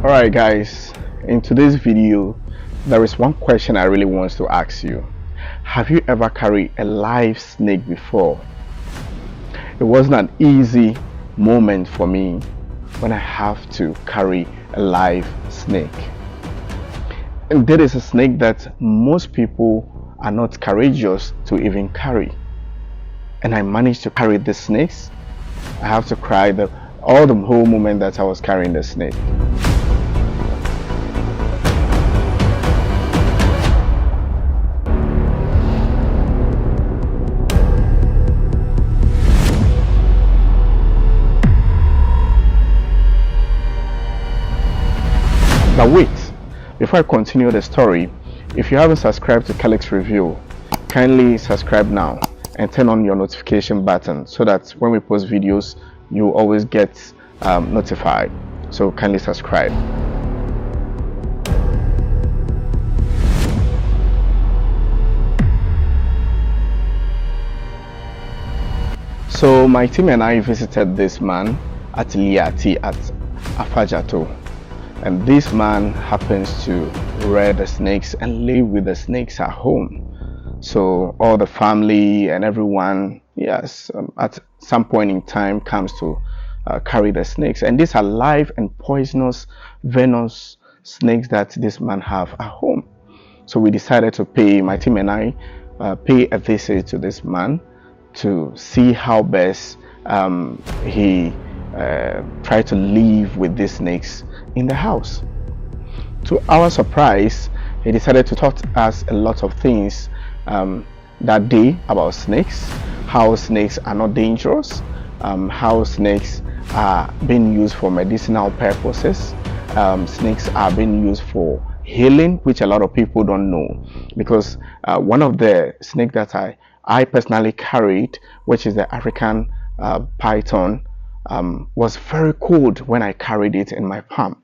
Alright guys, in today's video there is one question I really want to ask you. Have you ever carried a live snake before? It wasn't an easy moment for me when I have to carry a live snake. And there is a snake that most people are not courageous to even carry. And I managed to carry the snakes. I have to cry all the whole moment that I was carrying the snake. But wait, before I continue the story, if you haven't subscribed to Calix Review, kindly subscribe now and turn on your notification button so that when we post videos, you always get notified. So kindly subscribe. So my team and I visited this man at Liati at Afajato. And this man happens to rear the snakes and live with the snakes at home. So all the family and everyone, yes, at some point in time comes to carry the snakes. And these are live and poisonous, venomous snakes that this man have at home. So we decided to my team and I, pay a visit to this man to see how best he tried to live with these snakes in the house. To our surprise, he decided to taught us a lot of things that day about snakes, how snakes are not dangerous, how snakes are being used for medicinal purposes, snakes are being used for healing, which a lot of people don't know, because one of the snake that I personally carried, which is the African python, was very cold when I carried it in my palm.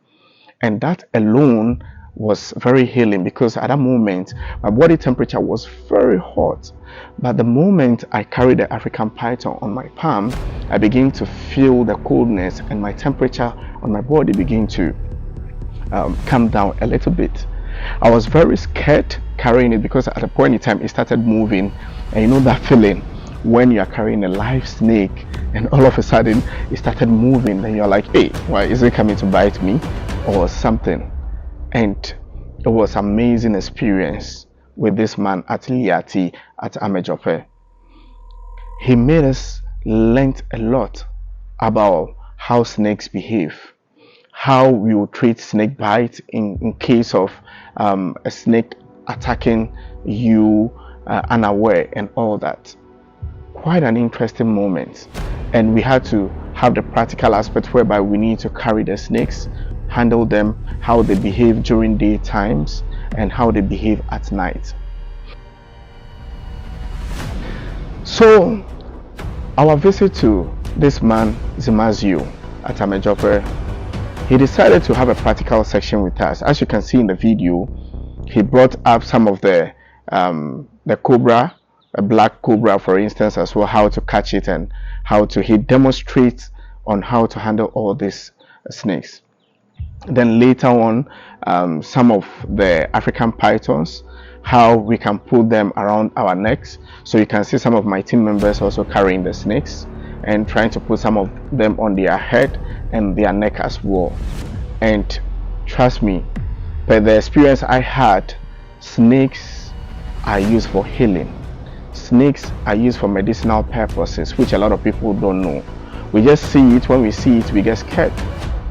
And that alone was very healing, because at that moment my body temperature was very hot. But the moment I carried the African python on my palm, I began to feel the coldness and my temperature on my body began to come down a little bit. I was very scared carrying it, because at a point in time it started moving, and you know that feeling when you are carrying a live snake and all of a sudden it started moving, then you're like, hey, why is it coming to bite me or something? And it was amazing experience with this man at Liati at Amejope. He made us learn a lot about how snakes behave, how we will treat snake bite in case of a snake attacking you unaware and all that. Quite an interesting moment. And we had to have the practical aspect whereby we need to carry the snakes, handle them, how they behave during day times and how they behave at night. So our visit to this man Zimazio at Amejope, he decided to have a practical section with us. As you can see in the video, he brought up some of the cobra, a black cobra for instance, as well, how to catch it and he demonstrates on how to handle all these snakes. Then later on, some of the African pythons, how we can put them around our necks. So you can see some of my team members also carrying the snakes and trying to put some of them on their head and their neck as well. And trust me, by the experience I had, snakes are used for healing. Snakes are used for medicinal purposes, which a lot of people don't know. We just see it. When we see it, we get scared.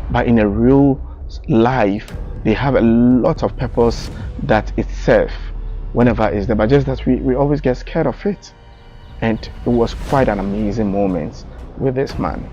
But in a real life, they have a lot of purpose that it serves whenever it's there. But just that we always get scared of it. And it was quite an amazing moment with this man.